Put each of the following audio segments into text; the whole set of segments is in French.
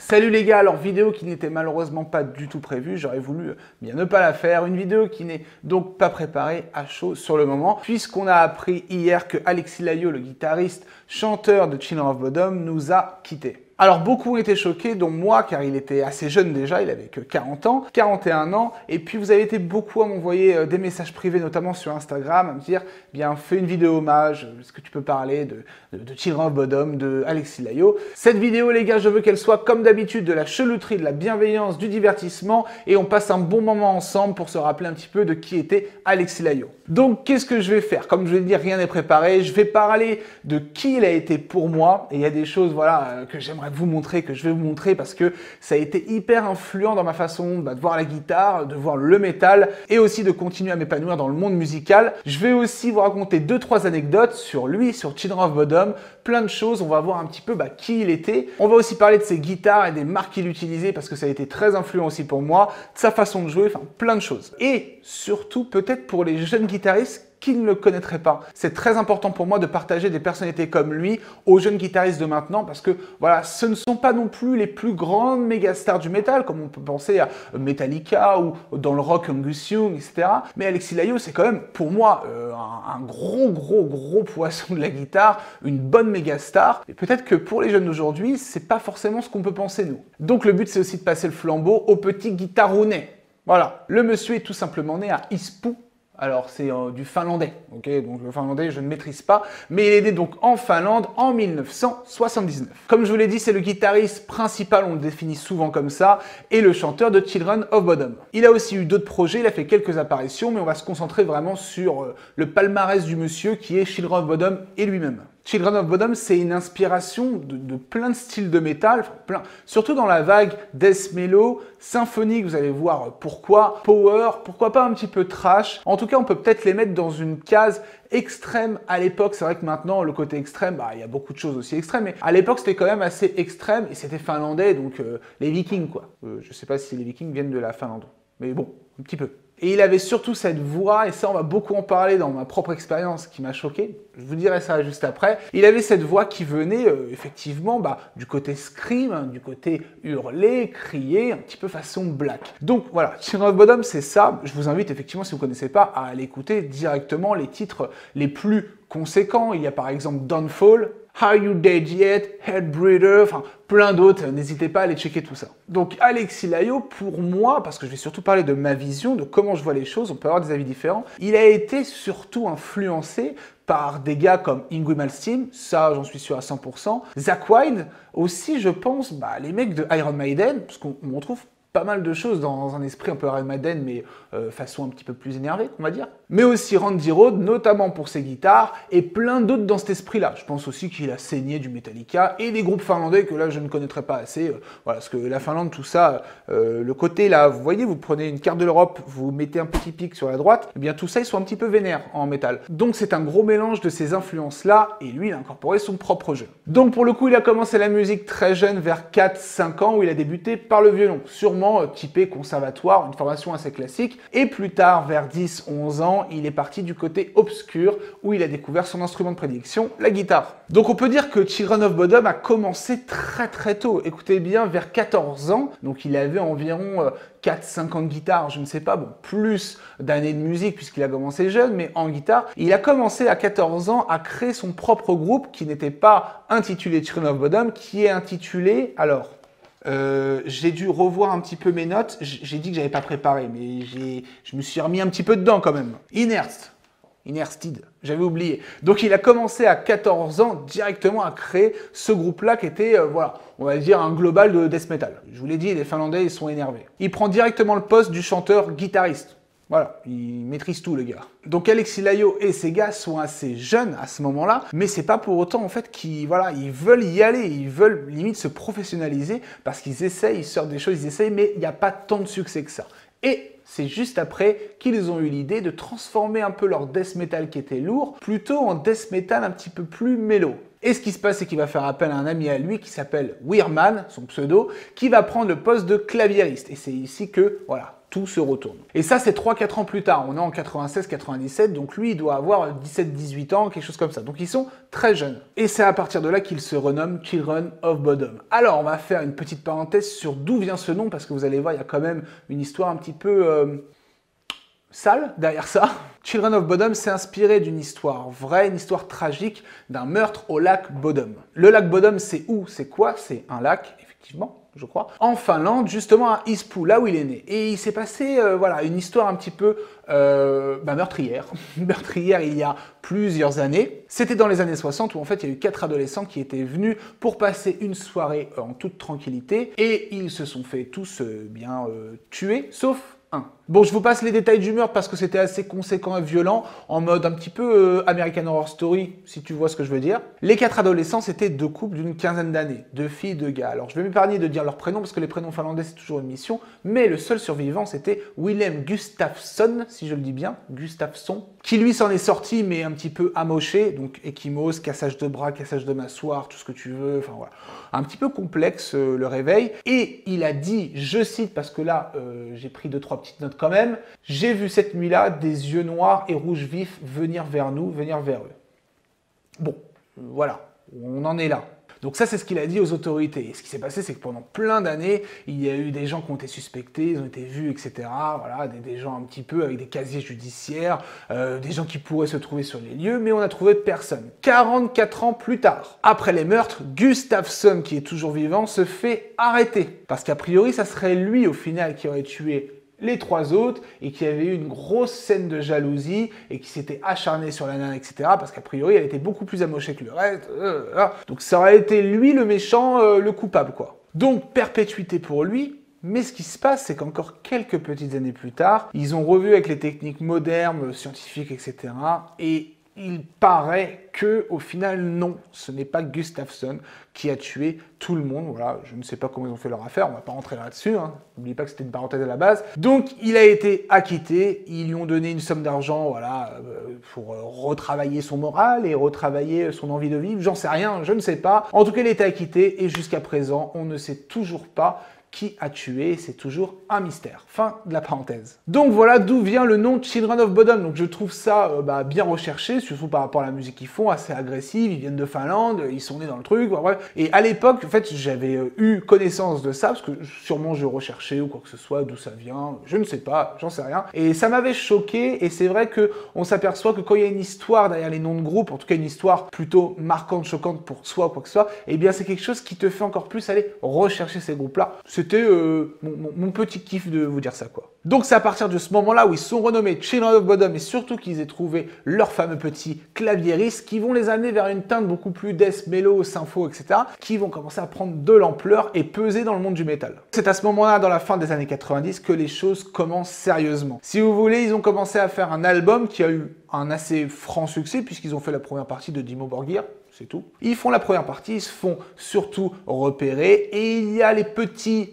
Salut les gars, alors vidéo qui n'était malheureusement pas du tout prévue, j'aurais voulu bien ne pas la faire, une vidéo qui n'est donc pas préparée à chaud sur le moment, puisqu'on a appris hier que Alexis Laio, le guitariste, chanteur de Children of Bodom, nous a quittés. Alors beaucoup ont été choqués, dont moi, car il était assez jeune déjà, il avait que 40 ans, 41 ans, et puis vous avez été beaucoup à m'envoyer des messages privés, notamment sur Instagram, à me dire, bien, fais une vidéo hommage, est-ce que tu peux parler de Children of Bodom, de Alexis Laio. Cette vidéo, les gars, je veux qu'elle soit comme d'habitude de la chelouterie, de la bienveillance, du divertissement, et on passe un bon moment ensemble pour se rappeler un petit peu de qui était Alexis Laio. Donc, qu'est-ce que je vais faire? Comme je vais dire, rien n'est préparé, je vais parler de qui il a été pour moi, et il y a des choses, voilà, que j'aimerais vous montrer, que je vais vous montrer parce que ça a été hyper influent dans ma façon de voir la guitare, de voir le métal et aussi de continuer à m'épanouir dans le monde musical. Je vais aussi vous raconter 2-3 anecdotes sur lui, sur Children of Bodom, plein de choses, on va voir un petit peu qui il était. On va aussi parler de ses guitares et des marques qu'il utilisait parce que ça a été très influent aussi pour moi, de sa façon de jouer, enfin plein de choses. Et surtout peut-être pour les jeunes guitaristes qui ne le connaîtraient pas. C'est très important pour moi de partager des personnalités comme lui aux jeunes guitaristes de maintenant parce que voilà, ce ne sont pas non plus les plus grandes méga stars du métal comme on peut penser à Metallica ou dans le rock Angus Young, etc. Mais Alexis Laio, c'est quand même pour moi un gros poisson de la guitare, une bonne méga star. Et peut-être que pour les jeunes d'aujourd'hui, c'est pas forcément ce qu'on peut penser nous. Donc le but c'est aussi de passer le flambeau au petit guitarounet. Voilà, le monsieur est tout simplement né à Espoo. Alors c'est du finlandais, ok, donc le finlandais je ne maîtrise pas, mais il est né donc en Finlande en 1979. Comme je vous l'ai dit, c'est le guitariste principal, on le définit souvent comme ça, et le chanteur de Children of Bodom. Il a aussi eu d'autres projets, il a fait quelques apparitions, mais on va se concentrer vraiment sur le palmarès du monsieur qui est Children of Bodom et lui-même. Children of Bodom, c'est une inspiration de plein de styles de métal, surtout dans la vague death mellow, symphonique, vous allez voir pourquoi, power, pourquoi pas un petit peu trash. En tout cas, on peut peut-être les mettre dans une case extrême à l'époque. C'est vrai que maintenant, le côté extrême, il y a beaucoup de choses aussi extrêmes, mais à l'époque, c'était quand même assez extrême et c'était finlandais, donc les Vikings, quoi. Je sais pas si les Vikings viennent de la Finlande, mais bon, un petit peu. Et il avait surtout cette voix, et ça on va beaucoup en parler dans ma propre expérience qui m'a choqué, je vous dirai ça juste après. Il avait cette voix qui venait effectivement du côté scream, du côté hurler, crier, un petit peu façon black. Donc voilà, Children of Bodom c'est ça, je vous invite effectivement si vous ne connaissez pas à aller écouter directement les titres les plus conséquents. Il y a par exemple Downfall, Are You Dead Yet, Headbreeder, enfin plein d'autres, n'hésitez pas à aller checker tout ça. Donc Alexis Laio, pour moi, parce que je vais surtout parler de ma vision, de comment je vois les choses, on peut avoir des avis différents, il a été surtout influencé par des gars comme Yngwie Malmsteen, ça j'en suis sûr à 100%, Zakk Wylde, aussi je pense les mecs de Iron Maiden, parce qu'on trouve pas mal de choses dans un esprit un peu Iron Maiden, mais façon un petit peu plus énervée, on va dire. Mais aussi Randy Rhoads, notamment pour ses guitares, et plein d'autres dans cet esprit-là. Je pense aussi qu'il a saigné du Metallica et des groupes finlandais que là, je ne connaîtrais pas assez. Voilà, parce que la Finlande, tout ça, le côté là, vous voyez, vous prenez une carte de l'Europe, vous mettez un petit pic sur la droite, et bien tout ça, ils sont un petit peu vénères en métal. Donc c'est un gros mélange de ces influences-là, et lui, il a incorporé son propre jeu. Donc pour le coup, il a commencé la musique très jeune, vers 4-5 ans, où il a débuté par le violon, sûrement typé conservatoire, une formation assez classique, et plus tard, vers 10-11 ans, il est parti du côté obscur, où il a découvert son instrument de prédilection, la guitare. Donc on peut dire que Children of Bodom a commencé très tôt, écoutez bien, vers 14 ans, donc il avait environ 4-5 ans de guitare, je ne sais pas, bon, plus d'années de musique puisqu'il a commencé jeune, mais en guitare. Il a commencé à 14 ans à créer son propre groupe qui n'était pas intitulé Children of Bodom, qui est intitulé, alors, j'ai dû revoir un petit peu mes notes, j'ai dit que j'avais pas préparé, mais je me suis remis un petit peu dedans quand même. Inerst. Inner-Steed, j'avais oublié. Donc il a commencé à 14 ans directement à créer ce groupe-là qui était, voilà, on va dire un global de death metal. Je vous l'ai dit, les Finlandais, ils sont énervés. Il prend directement le poste du chanteur-guitariste. Voilà, il maîtrise tout, le gars. Donc Alexis Laiho et ses gars sont assez jeunes à ce moment-là, mais c'est pas pour autant en fait qu'ils voilà, ils veulent y aller, ils veulent limite se professionnaliser parce qu'ils essayent, ils sortent des choses, ils essayent, mais il n'y a pas tant de succès que ça. Et c'est juste après qu'ils ont eu l'idée de transformer un peu leur death metal qui était lourd, plutôt en death metal un petit peu plus mélo. Et ce qui se passe, c'est qu'il va faire appel à un ami à lui qui s'appelle Weirman, son pseudo, qui va prendre le poste de claviériste. Et c'est ici que, voilà, tout se retourne. Et ça, c'est 3-4 ans plus tard. On est en 96-97, donc lui, il doit avoir 17-18 ans, quelque chose comme ça. Donc ils sont très jeunes. Et c'est à partir de là qu'il se renomme Children of Bodom. Alors, on va faire une petite parenthèse sur d'où vient ce nom, parce que vous allez voir, il y a quand même une histoire un petit peu sale derrière ça. Children of Bodom s'est inspiré d'une histoire vraie, une histoire tragique d'un meurtre au lac Bodom. Le lac Bodom, c'est où? C'est quoi? C'est un lac, effectivement, je crois, en Finlande, justement à Espoo, là où il est né. Et il s'est passé, voilà, une histoire un petit peu meurtrière. Meurtrière il y a plusieurs années. C'était dans les années 60 où en fait il y a eu 4 adolescents qui étaient venus pour passer une soirée en toute tranquillité et ils se sont fait tous bien tuer, sauf un. Bon, je vous passe les détails du meurtre parce que c'était assez conséquent et violent, en mode un petit peu American Horror Story, si tu vois ce que je veux dire. Les 4 adolescents, c'était 2 couples d'une quinzaine d'années, 2 filles, 2 gars. Alors, je vais m'épargner de dire leurs prénoms parce que les prénoms finlandais, c'est toujours une mission, mais le seul survivant, c'était Willem Gustafsson, si je le dis bien, Gustafsson, qui lui s'en est sorti, mais un petit peu amoché, donc échymose, cassage de bras, cassage de mâchoire, tout ce que tu veux, enfin voilà. Un petit peu complexe, le réveil. Et il a dit, je cite, parce que là, j'ai pris 2-3 petites notes quand même, j'ai vu cette nuit-là des yeux noirs et rouges vifs venir vers nous, venir vers eux. Bon, voilà, on en est là. Donc ça, c'est ce qu'il a dit aux autorités. Et ce qui s'est passé, c'est que pendant plein d'années, il y a eu des gens qui ont été suspectés, ils ont été vus, etc. Voilà, des gens un petit peu avec des casiers judiciaires, des gens qui pourraient se trouver sur les lieux, mais on n'a trouvé personne. 44 ans plus tard, après les meurtres, Gustafsson, qui est toujours vivant, se fait arrêter. Parce qu'a priori, ça serait lui, au final, qui aurait tué les 3 autres et qui avait eu une grosse scène de jalousie et qui s'était acharné sur la nana, etc. Parce qu'a priori, elle était beaucoup plus amochée que le reste. Donc ça aurait été lui le méchant, le coupable, quoi. Donc perpétuité pour lui. Mais ce qui se passe, c'est qu'encore quelques petites années plus tard, ils ont revu avec les techniques modernes, scientifiques, etc. Et il paraît que, au final, non, ce n'est pas Gustafsson qui a tué tout le monde. Voilà, je ne sais pas comment ils ont fait leur affaire, on ne va pas rentrer là-dessus. Hein. N'oubliez pas que c'était une parenthèse à la base. Donc, il a été acquitté. Ils lui ont donné une somme d'argent, voilà, pour retravailler son moral et retravailler son envie de vivre. J'en sais rien, je ne sais pas. En tout cas, il a été acquitté et jusqu'à présent, on ne sait toujours pas qui a tué, c'est toujours un mystère. Fin de la parenthèse. Donc voilà d'où vient le nom Children of Bodom. Donc je trouve ça bien recherché, surtout par rapport à la musique qu'ils font, assez agressive, ils viennent de Finlande, ils sont nés dans le truc, bref. Et à l'époque, en fait, j'avais eu connaissance de ça, parce que sûrement je recherchais ou quoi que ce soit, d'où ça vient, je ne sais pas, j'en sais rien. Et ça m'avait choqué, et c'est vrai qu'on s'aperçoit que quand il y a une histoire derrière les noms de groupe, en tout cas une histoire plutôt marquante, choquante pour soi ou quoi que ce soit, eh bien c'est quelque chose qui te fait encore plus aller rechercher ces groupes-là. C'était mon petit kiff de vous dire ça, quoi. Donc c'est à partir de ce moment-là où ils sont renommés Children of Bodom et surtout qu'ils aient trouvé leur fameux petit claviériste qui vont les amener vers une teinte beaucoup plus death, mélo, sympho, etc. qui vont commencer à prendre de l'ampleur et peser dans le monde du métal. C'est à ce moment-là, dans la fin des années 90, que les choses commencent sérieusement. Si vous voulez, ils ont commencé à faire un album qui a eu un assez franc succès puisqu'ils ont fait la première partie de Dimmu Borgir. C'est tout. Ils font la première partie, ils se font surtout repérer et il y a les petits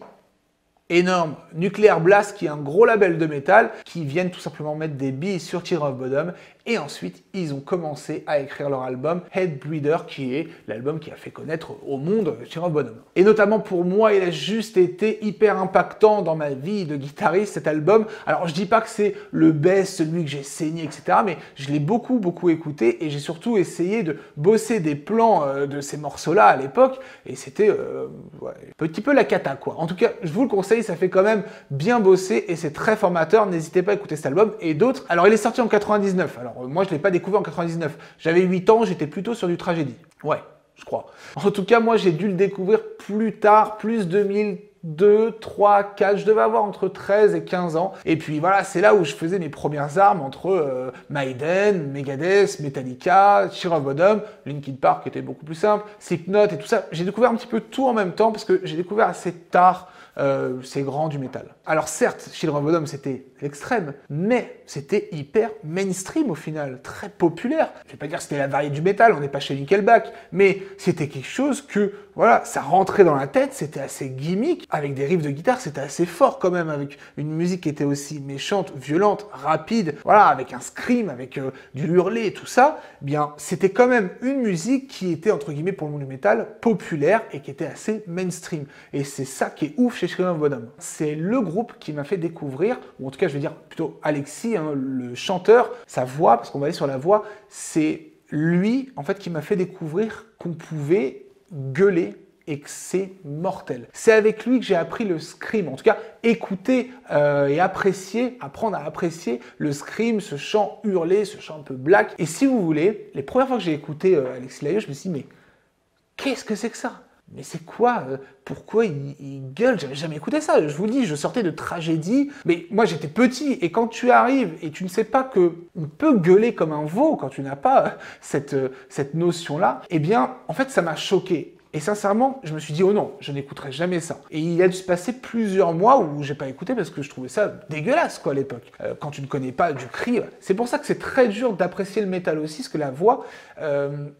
énormes Nuclear Blast qui est un gros label de métal qui viennent tout simplement mettre des billes sur Children of Bodom et ensuite ils ont commencé à écrire leur album Headbreeder qui est l'album qui a fait connaître au monde Children of Bodom. Et notamment pour moi il a juste été hyper impactant dans ma vie de guitariste cet album. Alors je dis pas que c'est le best, celui que j'ai saigné etc. mais je l'ai beaucoup écouté et j'ai surtout essayé de bosser des plans de ces morceaux là à l'époque et c'était un petit peu la cata quoi. En tout cas je vous le conseille, ça fait quand même bien bosser et c'est très formateur, n'hésitez pas à écouter cet album et d'autres. Alors il est sorti en 99, alors moi je ne l'ai pas découvert en 99, j'avais 8 ans, j'étais plutôt sur du tragédie, ouais, je crois. En tout cas moi j'ai dû le découvrir plus tard, plus 2000, 2, 3, 4, je devais avoir entre 13 et 15 ans. Et puis voilà, c'est là où je faisais mes premières armes entre Maiden, Megadeth, Metallica, Children of Bodom, Linkin Park était beaucoup plus simple, Slipknot et tout ça. J'ai découvert un petit peu tout en même temps parce que j'ai découvert assez tard ces grands du métal. Alors certes, Children of Bodom c'était l'extrême, mais c'était hyper mainstream au final, très populaire. Je vais pas dire que c'était la variété du métal, on n'est pas chez Nickelback, mais c'était quelque chose que, voilà, ça rentrait dans la tête, c'était assez gimmick, avec des riffs de guitare, c'était assez fort quand même, avec une musique qui était aussi méchante, violente, rapide, voilà, avec un scream, avec du hurler et tout ça, eh bien, c'était quand même une musique qui était, entre guillemets, pour le monde du métal, populaire et qui était assez mainstream. Et c'est ça qui est ouf chez Children of Bodom. C'est le groupe qui m'a fait découvrir, ou en tout cas, je vais dire plutôt Alexis, hein, le chanteur, sa voix, parce qu'on va aller sur la voix, c'est lui, en fait, qui m'a fait découvrir qu'on pouvait gueuler et que c'est mortel. C'est avec lui que j'ai appris le scream, en tout cas écouter et apprécier, apprendre à apprécier le scream, ce chant hurlé, ce chant un peu black. Et si vous voulez, les premières fois que j'ai écouté Alexis Laiho, je me suis dit mais qu'est-ce que c'est que ça? Mais c'est quoi? Pourquoi il gueule? J'avais jamais écouté ça. Je vous dis, je sortais de tragédie. Mais moi, j'étais petit. Et quand tu arrives et tu ne sais pas qu'on peut gueuler comme un veau quand tu n'as pas cette notion-là, eh bien, en fait, ça m'a choqué. Et sincèrement, je me suis dit, oh non, je n'écouterai jamais ça. Et il a dû se passer plusieurs mois où j'ai pas écouté parce que je trouvais ça dégueulasse, quoi, à l'époque. Quand tu ne connais pas du cri, c'est pour ça que c'est très dur d'apprécier le métal aussi, parce que la voix,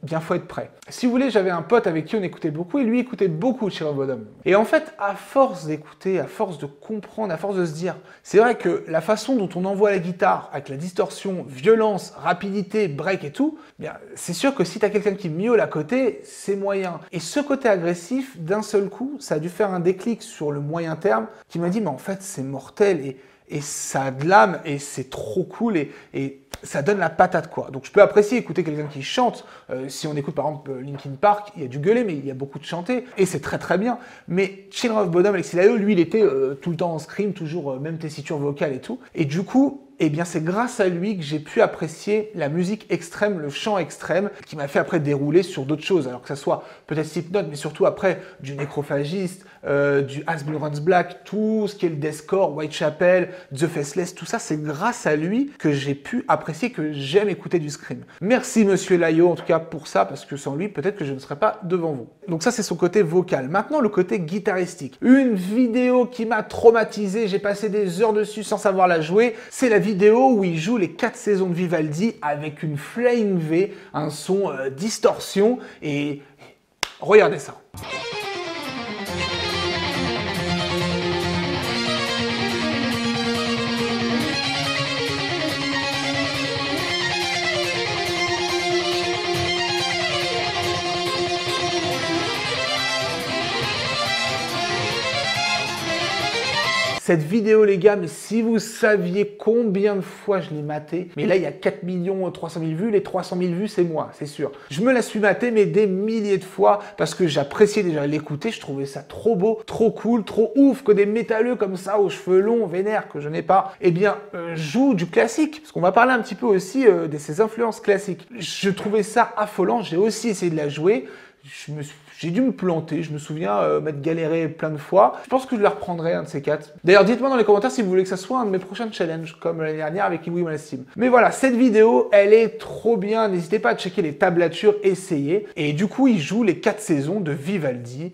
bien, faut être prêt. Si vous voulez, j'avais un pote avec qui on écoutait beaucoup et lui écoutait beaucoup Children of Bodom. Et en fait, à force d'écouter, à force de comprendre, à force de se dire, c'est vrai que la façon dont on envoie la guitare, avec la distorsion, violence, rapidité, break et tout, bien, c'est sûr que si tu as quelqu'un qui miaule à côté, c'est moyen. Et ce côté agressif, d'un seul coup, ça a dû faire un déclic sur le moyen terme qui m'a dit, mais en fait, c'est mortel et ça a de l'âme et c'est trop cool et ça donne la patate, quoi. Donc je peux apprécier écouter quelqu'un qui chante. Si on écoute par exemple Linkin Park, il y a du gueuler, mais il y a beaucoup de chanter et c'est très très bien. Mais Children of Bodom, Alexis Laiho, lui, il était tout le temps en scream, toujours même tessiture vocale et tout. Et du coup, eh bien, c'est grâce à lui que j'ai pu apprécier la musique extrême, le chant extrême, qui m'a fait après dérouler sur d'autres choses. Alors que ça soit peut-être Slipknot, mais surtout après du Nécrophagiste, du As Blood Runs Black, tout ce qui est le deathcore, Whitechapel, The Faceless, tout ça, c'est grâce à lui que j'ai pu apprécier, que j'aime écouter du scream. Merci Monsieur Laiho, en tout cas pour ça, parce que sans lui, peut-être que je ne serais pas devant vous. Donc ça, c'est son côté vocal. Maintenant, le côté guitaristique. Une vidéo qui m'a traumatisé, j'ai passé des heures dessus sans savoir la jouer, c'est la vidéo où il joue les 4 saisons de Vivaldi avec une Flying V, un son distorsion, et regardez ça. Cette vidéo, les gars, mais si vous saviez combien de fois je l'ai maté, mais là, il y a 4 300 000 vues, les 300 000 vues, c'est moi, c'est sûr. Je me la suis maté, mais des milliers de fois, parce que j'appréciais déjà l'écouter, je trouvais ça trop beau, trop cool, trop ouf, que des métalleux comme ça, aux cheveux longs, vénères, que je n'ai pas, eh bien, jouent du classique, parce qu'on va parler un petit peu aussi de ces influences classiques. Je trouvais ça affolant, j'ai aussi essayé de la jouer, j'ai dû me planter, je me souviens m'être galéré plein de fois. Je pense que je la reprendrai, un de ces 4. D'ailleurs, dites-moi dans les commentaires si vous voulez que ça soit un de mes prochains challenges, comme l'année dernière avec Inouï Malastime. Mais voilà, cette vidéo, elle est trop bien. N'hésitez pas à checker les tablatures, essayez. Et du coup, il joue les 4 saisons de Vivaldi.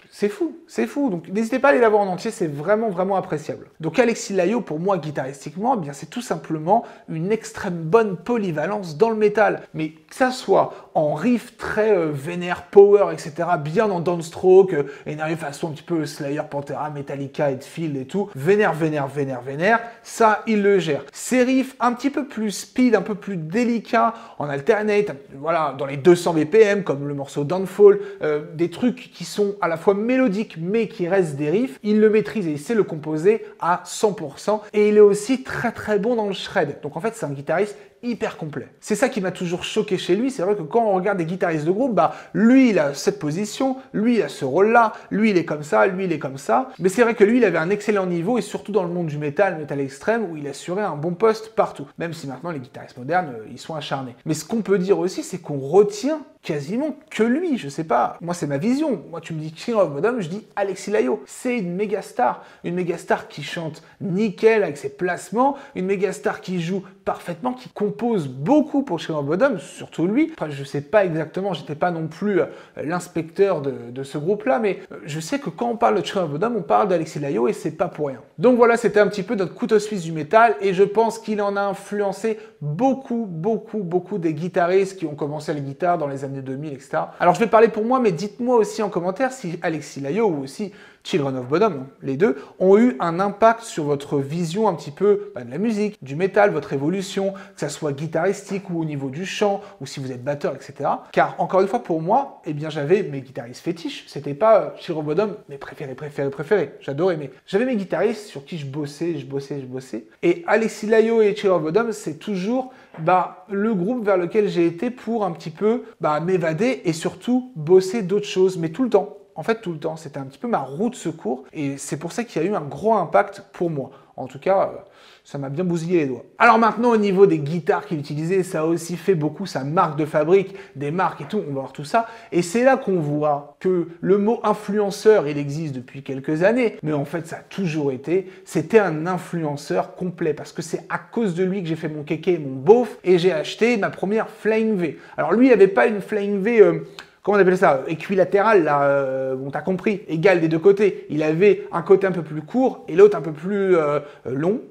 C'est fou, c'est fou. Donc n'hésitez pas à aller la voir en entier, c'est vraiment, vraiment appréciable. Donc Alexis Laiho, pour moi, guitaristiquement, eh bien c'est tout simplement une extrême bonne polyvalence dans le métal. Mais que ça soit en riff très vénère, power, etc., bien en downstroke, énervé façon un petit peu Slayer, Pantera, Metallica, Hetfield et tout, vénère, ça, il le gère. Ces riffs un petit peu plus speed, un peu plus délicats, en alternate, voilà, dans les 200 BPM, comme le morceau Downfall, des trucs qui sont à la fois mélodique mais qui reste des riffs, il le maîtrise et il sait le composer à 100% et il est aussi très très bon dans le shred. Donc en fait c'est un guitariste hyper complet. C'est ça qui m'a toujours choqué chez lui. C'est vrai que quand on regarde des guitaristes de groupe, bah lui il a cette position, lui il a ce rôle-là, lui il est comme ça, lui il est comme ça. Mais c'est vrai que lui il avait un excellent niveau et surtout dans le monde du métal extrême où il assurait un bon poste partout. Même si maintenant les guitaristes modernes ils sont acharnés. Mais ce qu'on peut dire aussi c'est qu'on retient quasiment que lui, je sais pas. Moi, c'est ma vision. Moi, tu me dis Children of Bodom, je dis Alexis Laio. C'est une méga star qui chante nickel avec ses placements, une méga star qui joue parfaitement, qui compose beaucoup pour Children of Bodom, surtout lui. Après, je sais pas exactement, j'étais pas non plus l'inspecteur de ce groupe-là, mais je sais que quand on parle de Children of Bodom, on parle d'Alexis Laio et c'est pas pour rien. Donc voilà, c'était un petit peu notre couteau suisse du métal et je pense qu'il en a influencé beaucoup des guitaristes qui ont commencé la guitare dans les années 2000, etc. Alors je vais parler pour moi, mais dites-moi aussi en commentaire si Alexis Laio ou aussi Children of Bodom, les deux, ont eu un impact sur votre vision un petit peu de la musique, du métal, votre évolution, que ça soit guitaristique ou au niveau du chant, ou si vous êtes batteur, etc. Car encore une fois, pour moi, eh bien j'avais mes guitaristes fétiches, c'était pas Children of Bodom, mes préférés, j'adorais, mais j'avais mes guitaristes sur qui je bossais. Et Alexis Laio et Children of Bodom, c'est toujours le groupe vers lequel j'ai été pour un petit peu m'évader et surtout bosser d'autres choses, mais tout le temps. En fait, tout le temps, c'était un petit peu ma roue de secours et c'est pour ça qu'il y a eu un gros impact pour moi. En tout cas, ça m'a bien bousillé les doigts. Alors maintenant, au niveau des guitares qu'il utilisait, ça a aussi fait beaucoup sa marque de fabrique, des marques et tout, on va voir tout ça. Et c'est là qu'on voit que le mot influenceur, il existe depuis quelques années, mais en fait, ça a toujours été, c'était un influenceur complet parce que c'est à cause de lui que j'ai fait mon kéké et mon beauf et j'ai acheté ma première Flying V. Alors lui, il n'avait pas une Flying V... comment on appelle ça, équilatéral, là, bon, t'as compris, égal des deux côtés. Il avait un côté un peu plus court et l'autre un peu plus long,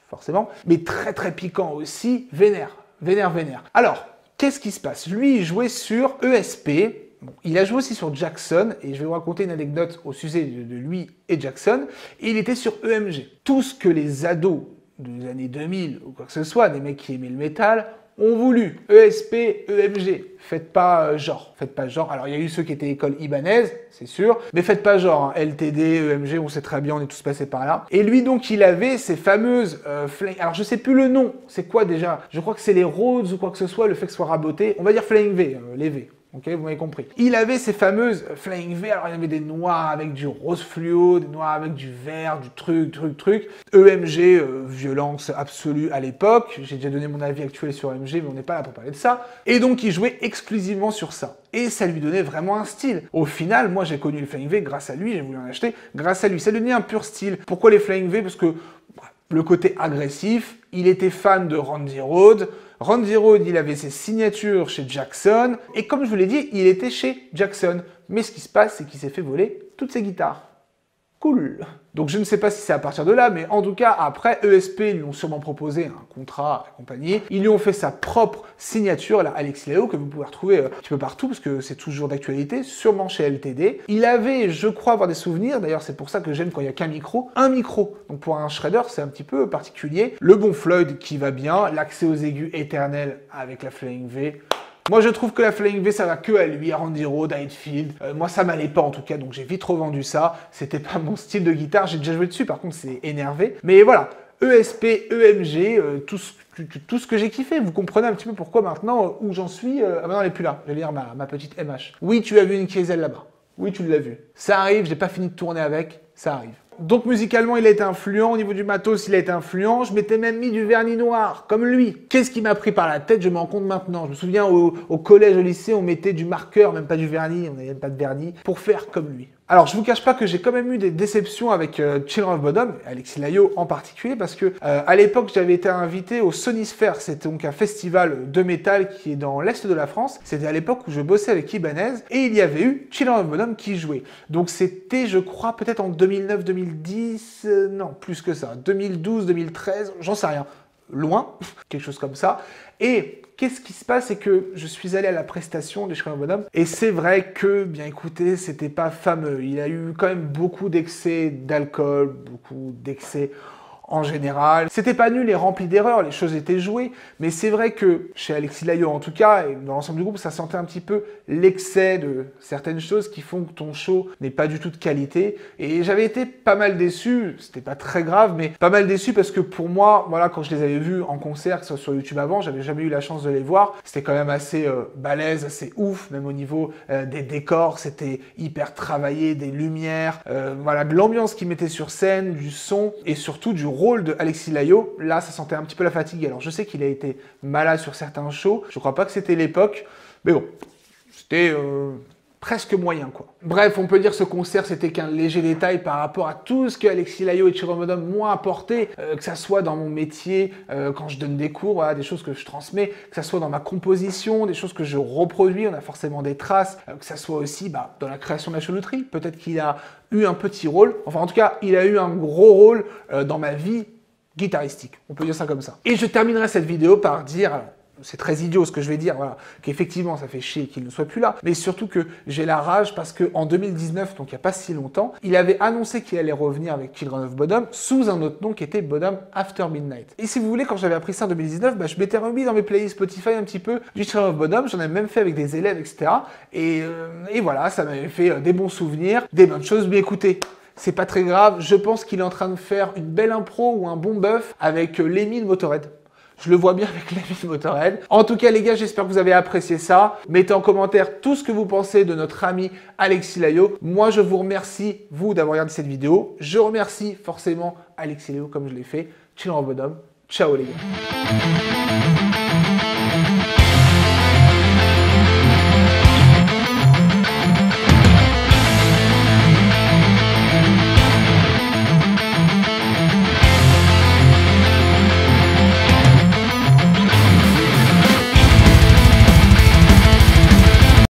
forcément, mais très piquant aussi, vénère. Alors, qu'est-ce qui se passe? Lui, il jouait sur ESP, bon, il a joué aussi sur Jackson, et je vais vous raconter une anecdote au sujet de lui et Jackson, et il était sur EMG. Tout ce que les ados des années 2000 ou quoi que ce soit, des mecs qui aimaient le métal, ont voulu ESP, EMG. Faites pas genre. Alors, il y a eu ceux qui étaient école Ibanez, c'est sûr, mais faites pas genre. Hein. LTD, EMG, on sait très bien, on est tous passés par là. Et lui, donc, il avait ces fameuses alors, je sais plus le nom. C'est quoi déjà? Je crois que c'est les Rhodes ou quoi que ce soit, le fait que ce soit raboté. On va dire Flying V, les V. Ok, vous m'avez compris. Il avait ces fameuses Flying V, alors il y avait des noirs avec du rose fluo, des noirs avec du vert, du truc. EMG, violence absolue à l'époque. J'ai déjà donné mon avis actuel sur EMG, mais on n'est pas là pour parler de ça. Et donc il jouait exclusivement sur ça. Et ça lui donnait vraiment un style. Au final, moi j'ai connu le Flying V grâce à lui, j'ai voulu en acheter grâce à lui. Ça donnait un pur style. Pourquoi les Flying V? Parce que le côté agressif, il était fan de Randy Rhoads. Randy Rhoads, il avait ses signatures chez Jackson. Et comme je vous l'ai dit, il était chez Jackson. Mais ce qui se passe, c'est qu'il s'est fait voler toutes ses guitares. Cool. Donc je ne sais pas si c'est à partir de là, mais en tout cas, après, ESP lui ont sûrement proposé un contrat et compagnie. Ils lui ont fait sa propre signature, la Alexis Laio, que vous pouvez retrouver un petit peu partout, parce que c'est toujours d'actualité, sûrement chez LTD. Il avait, je crois, avoir des souvenirs, d'ailleurs c'est pour ça que j'aime quand il n'y a qu'un micro, un micro. Donc pour un shredder, c'est un petit peu particulier. Le bon Floyd qui va bien, l'accès aux aigus éternel avec la Flying V. Moi, je trouve que la Flying V, ça va que à lui, à Randy Rhoads, à Hetfield. Moi, ça m'allait pas en tout cas, donc j'ai vite revendu ça. C'était pas mon style de guitare, j'ai déjà joué dessus, par contre, c'est énervé. Mais voilà, ESP, EMG, tout ce que j'ai kiffé. Vous comprenez un petit peu pourquoi maintenant, où j'en suis. Ah, maintenant, elle est plus là. Je vais lire ma petite MH. Oui, tu as vu une Kiesel là-bas. Oui, tu l'as vu. Ça arrive, j'ai pas fini de tourner avec, ça arrive. Donc musicalement, il a été influent. Au niveau du matos, il a été influent. Je m'étais même mis du vernis noir, comme lui. Qu'est-ce qui m'a pris par la tête? Je me rends compte maintenant. Je me souviens, au collège, au lycée, on mettait du marqueur, même pas du vernis, on n'avait même pas de vernis, pour faire comme lui. Alors, je vous cache pas que j'ai quand même eu des déceptions avec Children of Bodom, Alexis Laio en particulier, parce que à l'époque, j'avais été invité au Sonisphere. C'était donc un festival de métal qui est dans l'est de la France. C'était à l'époque où je bossais avec Ibanez, et il y avait eu Children of Bodom qui jouait. Donc c'était, je crois, peut-être en 2009, 2010, non, plus que ça, 2012, 2013, j'en sais rien. Loin, quelque chose comme ça. Et qu'est-ce qui se passe, c'est que je suis allé à la prestation de Children of Bodom, et c'est vrai que, bien écoutez, c'était pas fameux. Il a eu quand même beaucoup d'excès d'alcool, beaucoup d'excès en général. C'était pas nul et rempli d'erreurs, les choses étaient jouées, mais c'est vrai que chez Alexis Layo en tout cas, et dans l'ensemble du groupe, ça sentait un petit peu l'excès de certaines choses qui font que ton show n'est pas du tout de qualité. Et j'avais été pas mal déçu, c'était pas très grave, mais pas mal déçu parce que pour moi, voilà, quand je les avais vus en concert, que ce soit sur YouTube avant, j'avais jamais eu la chance de les voir. C'était quand même assez balèze, assez ouf, même au niveau des décors, c'était hyper travaillé, des lumières, voilà, de l'ambiance qu'ils mettaient sur scène, du son et surtout du rôle de Alexis Layo. Là, ça sentait un petit peu la fatigue. Alors, je sais qu'il a été malade sur certains shows. Je crois pas que c'était l'époque, mais bon, c'était presque moyen, quoi. Bref, on peut dire que ce concert, c'était qu'un léger détail par rapport à tout ce que Alexis Layo et Chiro Modum m'ont apporté, que ça soit dans mon métier, quand je donne des cours, voilà, des choses que je transmets, que ça soit dans ma composition, des choses que je reproduis, on a forcément des traces, que ça soit aussi dans la création de la choulouterie. Peut-être qu'il a eu un petit rôle, enfin en tout cas, il a eu un gros rôle dans ma vie guitaristique, on peut dire ça comme ça. Et je terminerai cette vidéo par dire... C'est très idiot ce que je vais dire, voilà, qu'effectivement ça fait chier qu'il ne soit plus là, mais surtout que j'ai la rage parce qu'en 2019, donc il n'y a pas si longtemps, il avait annoncé qu'il allait revenir avec Children of Bodom sous un autre nom qui était Bodom After Midnight. Et si vous voulez, quand j'avais appris ça en 2019, je m'étais remis dans mes playlists Spotify un petit peu du Children of Bodom, j'en ai même fait avec des élèves, etc. Et voilà, ça m'avait fait des bons souvenirs, des bonnes choses, mais écoutez, c'est pas très grave, je pense qu'il est en train de faire une belle impro ou un bon buff avec Lemmy de Motörhead. Je le vois bien avec Lemmy de Motörhead. En tout cas, les gars, j'espère que vous avez apprécié ça. Mettez en commentaire tout ce que vous pensez de notre ami Alexis Layo. Moi, je vous remercie, vous, d'avoir regardé cette vidéo. Je remercie forcément Alexis Layo, comme je l'ai fait. Children of Bodom. Ciao, les gars.